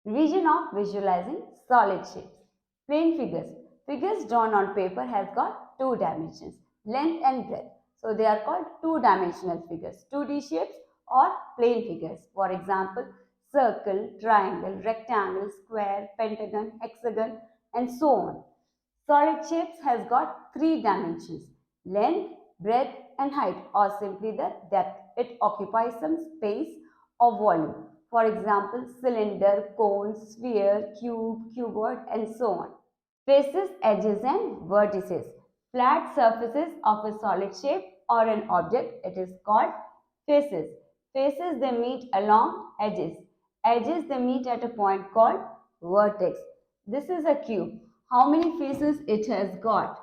Revision of visualizing solid shapes. Plane figures. Figures drawn on paper has got two dimensions, length and breadth. So they are called two-dimensional figures, 2D shapes or plane figures. For example, circle, triangle, rectangle, square, pentagon, hexagon, and so on. Solid shapes has got three dimensions, length, breadth, and height, or simply the depth. It occupies some space or volume. For example, cylinder, cone, sphere, cube, cuboid, and so on. Faces, edges, and vertices. Flat surfaces of a solid shape or an object, it is called faces. Faces, they meet along edges. Edges, they meet at a point called vertex. This is a cube. How many faces it has got?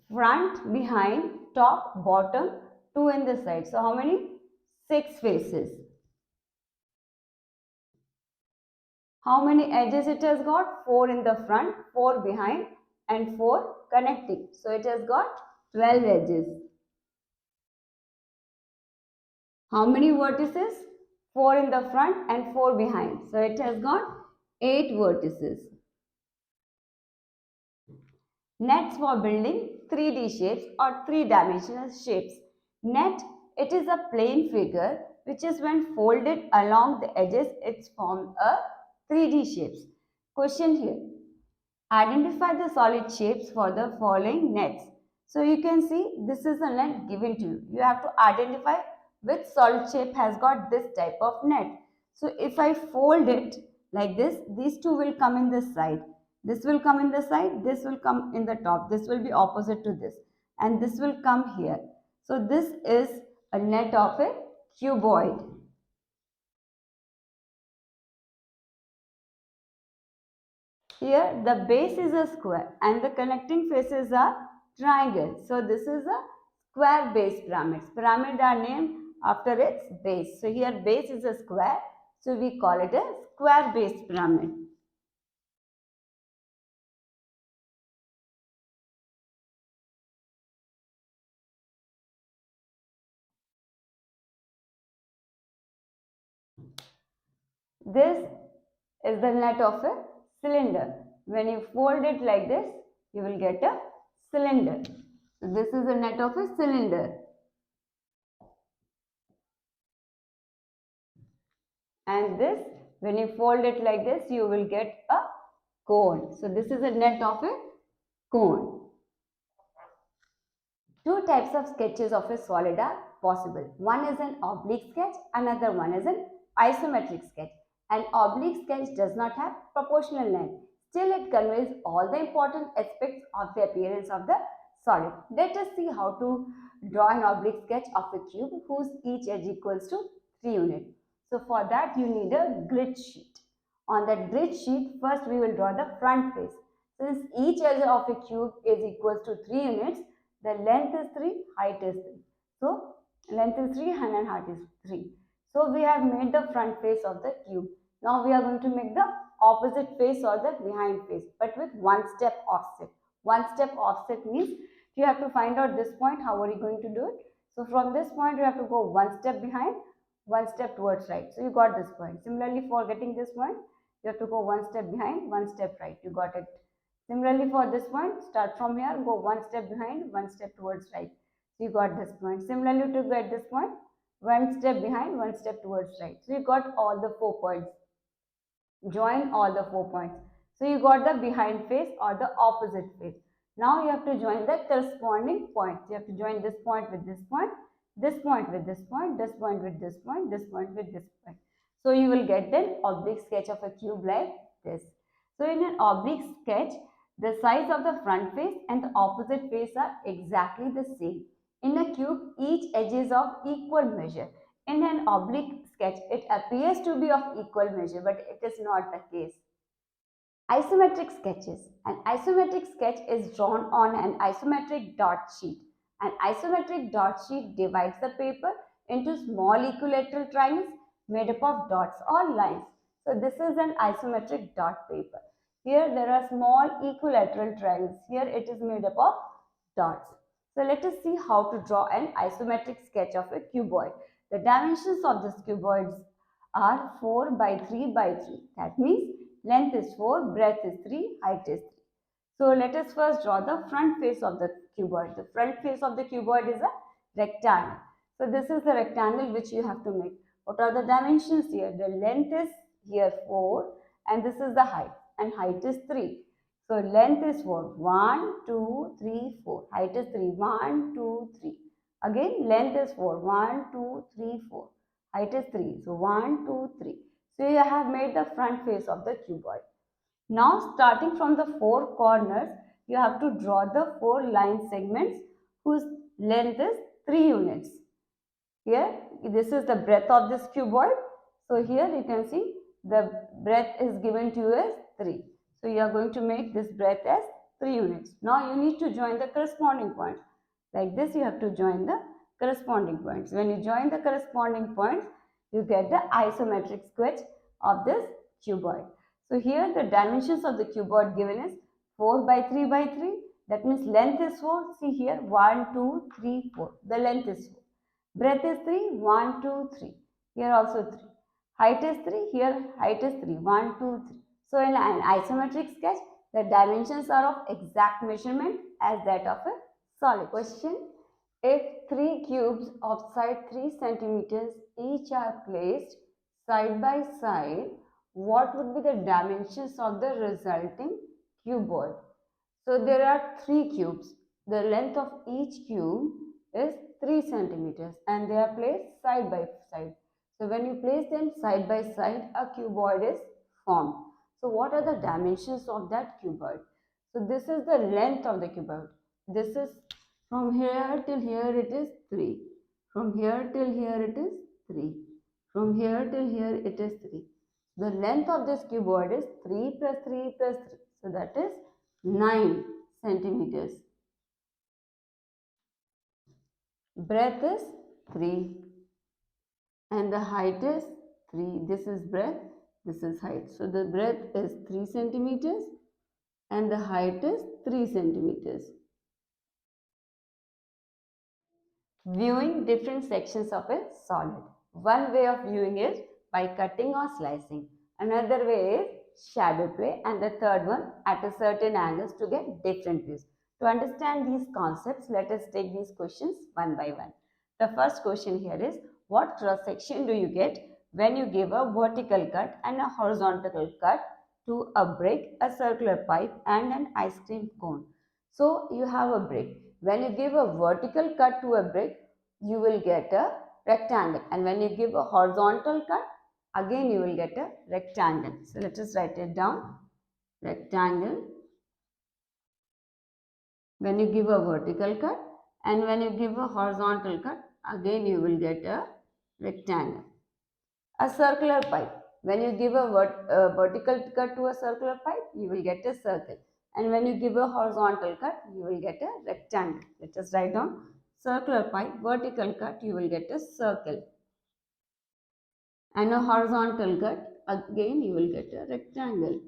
Front, behind, top, bottom, two in the side. So how many? Six faces. How many edges it has got? 4 in the front, 4 behind, and 4 connecting. So it has got 12 edges. How many vertices? 4 in the front and 4 behind. So it has got 8 vertices. Nets for building 3D shapes or three-dimensional shapes. Net, it is a plane figure which is when folded along the edges, it forms a 3D shapes. Question here. Identify the solid shapes for the following nets. So you can see this is a net given to you. You have to identify which solid shape has got this type of net. So if I fold it like this, these two will come in this side. This will come in the side, this will come in the top. This will be opposite to this. And this will come here. So this is a net of a cuboid. Here the base is a square and the connecting faces are triangle. So this is a square base pyramid. Pyramid are named after its base. So here base is a square. So we call it a square base pyramid. This is the net of a cylinder. When you fold it like this, you will get a cylinder. So this is the net of a cylinder. And this, when you fold it like this, you will get a cone. So this is a net of a cone. Two types of sketches of a solid are possible. One is an oblique sketch, another one is an isometric sketch. An oblique sketch does not have proportional length. Still, it conveys all the important aspects of the appearance of the solid. Let us see how to draw an oblique sketch of a cube whose each edge equals to 3 units. So for that, you need a grid sheet. On that grid sheet, first we will draw the front face. Since each edge of a cube is equals to 3 units, the length is 3, height is 3. So, length is 3 and height is 3. So, we have made the front face of the cube. Now, we are going to make the opposite face or the behind face, but with one step offset. One step offset means you have to find out this point, how are you going to do it? So, from this point, you have to go one step behind, one step towards right. So, you got this point. Similarly, for getting this point, you have to go one step behind, one step right. You got it. Similarly, for this point, start from here, go one step behind, one step towards right. So you got this point. Similarly, to get this point, one step behind, one step towards right. So you got all the 4 points. Join all the 4 points. So you got the behind face or the opposite face. Now you have to join the corresponding points. You have to join this point with this point, this point with this point, this point with this point, this point with this point. So you will get an oblique sketch of a cube like this. So in an oblique sketch, the size of the front face and the opposite face are exactly the same. In a cube, each edge is of equal measure. In an oblique sketch, it appears to be of equal measure, but it is not the case. Isometric sketches. An isometric sketch is drawn on an isometric dot sheet. An isometric dot sheet divides the paper into small equilateral triangles made up of dots or lines. So this is an isometric dot paper. Here there are small equilateral triangles. Here it is made up of dots. So let us see how to draw an isometric sketch of a cuboid. The dimensions of this cuboid are 4 by 3 by 3. That means length is 4, breadth is 3, height is 3. So let us first draw the front face of the cuboid. The front face of the cuboid is a rectangle. So this is the rectangle which you have to make. What are the dimensions here? The length is here 4 and this is the height, and height is 3. So length is 4. 1, 2, 3, 4. Height is 3. 1, 2, 3. Again length is 4. 1, 2, 3, 4. Height is 3. So 1, 2, 3. So you have made the front face of the cuboid. Now starting from the four corners, you have to draw the four line segments whose length is 3 units. Here, this is the breadth of this cuboid. So here you can see the breadth is given to you as 3. So you are going to make this breadth as 3 units. Now you need to join the corresponding points. Like this you have to join the corresponding points. When you join the corresponding points, you get the isometric sketch of this cuboid. So here the dimensions of the cuboid given is 4 by 3 by 3. That means length is 4. See here 1, 2, 3, 4. The length is 4. Breadth is 3, 1, 2, 3. Here also 3. Height is 3, here height is 3, 1, 2, 3. So in an isometric sketch, the dimensions are of exact measurement as that of a solid. Question: if three cubes of side 3 centimeters each are placed side by side, what would be the dimensions of the resulting cuboid? So there are three cubes. The length of each cube is 3 centimeters and they are placed side by side. So when you place them side by side, a cuboid is formed. So what are the dimensions of that cuboid? So this is the length of the cuboid. This is from here till here it is 3. From here till here it is 3. From here till here it is 3. The length of this cuboid is 3 plus 3 plus 3. So that is 9 centimeters. Breadth is 3 and the height is 3. This is breadth, this is height. So the breadth is 3 centimeters and the height is 3 centimeters. Viewing different sections of a solid. One way of viewing is by cutting or slicing. Another way is shadow play, and the third one at a certain angles to get different views. To understand these concepts, let us take these questions one by one. The first question here is, what cross section do you get when you give a vertical cut and a horizontal cut to a brick, a circular pipe and an ice cream cone? So you have a brick. When you give a vertical cut to a brick, you will get a rectangle, and when you give a horizontal cut, again you will get a rectangle. So let us write it down. Rectangle when you give a vertical cut, and when you give a horizontal cut, again you will get a rectangle. A circular pipe. When you give a vertical cut to a circular pipe, you will get a circle. And when you give a horizontal cut, you will get a rectangle. Let us write down circular pipe, vertical cut, you will get a circle. And a horizontal cut, again you will get a rectangle.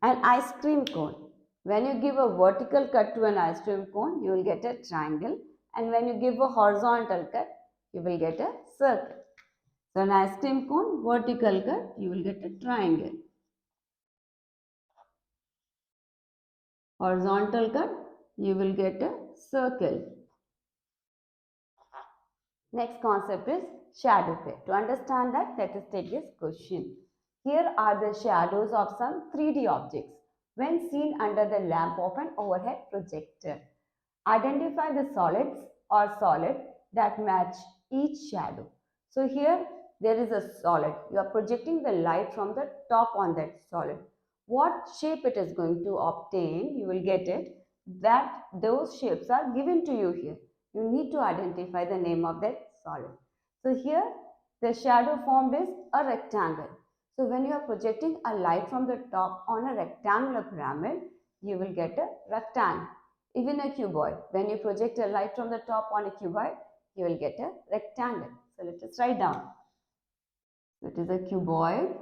An ice cream cone. When you give a vertical cut to an ice cream cone, you will get a triangle. And when you give a horizontal cut, you will get a circle. So an ice cream cone, vertical cut, you will get a triangle. Horizontal cut, you will get a circle. Next concept is shadow play. To understand that, let us take this question. Here are the shadows of some 3D objects when seen under the lamp of an overhead projector. Identify the solids or solid that match each shadow. So here there is a solid. You are projecting the light from the top on that solid. What shape it is going to obtain, you will get it. That those shapes are given to you here. You need to identify the name of that solid. So here the shadow formed is a rectangle. So when you are projecting a light from the top on a rectangular pyramid, you will get a rectangle. Even a cuboid, when you project a light from the top on a cuboid, you will get a rectangle. So let us write down. It is a cuboid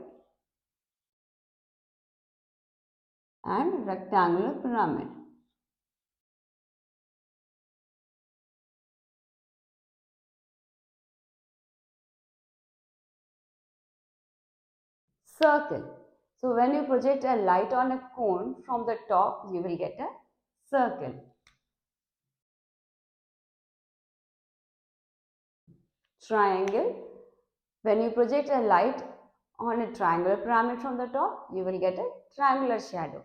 and rectangular pyramid. Circle. So when you project a light on a cone from the top, you will get a circle. Triangle. When you project a light on a triangular pyramid from the top, you will get a triangular shadow.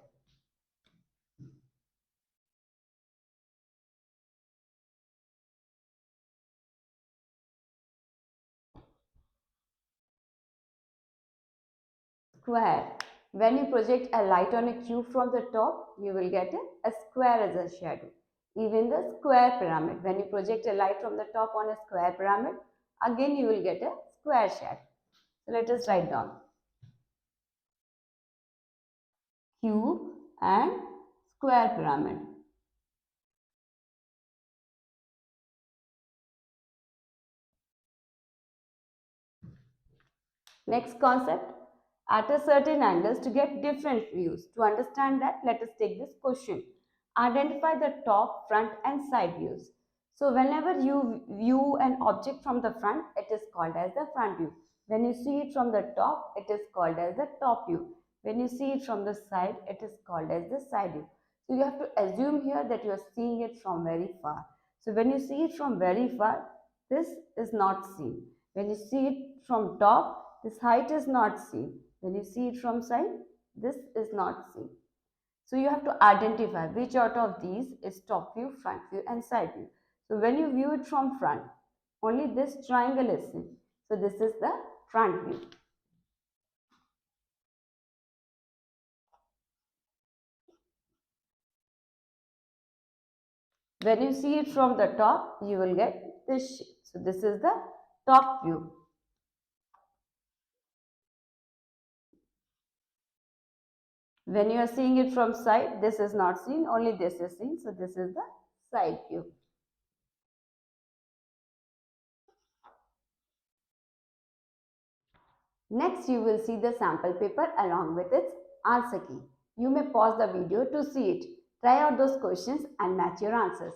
Square. When you project a light on a cube from the top, you will get a square as a shadow. Even the square pyramid. When you project a light from the top on a square pyramid, again you will get a square shadow. So let us write down cube and square pyramid. Next concept, at a certain angles to get different views. To understand that, let us take this question. Identify the top, front and side views. So whenever you view an object from the front, it is called as the front view. When you see it from the top, it is called as the top view. When you see it from the side, it is called as the side view. So you have to assume here that you are seeing it from very far. So when you see it from very far, this is not seen. When you see it from top, this height is not seen. When you see it from side, this is not seen. So you have to identify which out of these is top view, front view and side view. So when you view it from front, only this triangle is seen. So this is the front view. When you see it from the top, you will get this shape. So this is the top view. When you are seeing it from side, this is not seen, only this is seen. So this is the side view. Next, you will see the sample paper along with its answer key. You may pause the video to see it. Try out those questions and match your answers.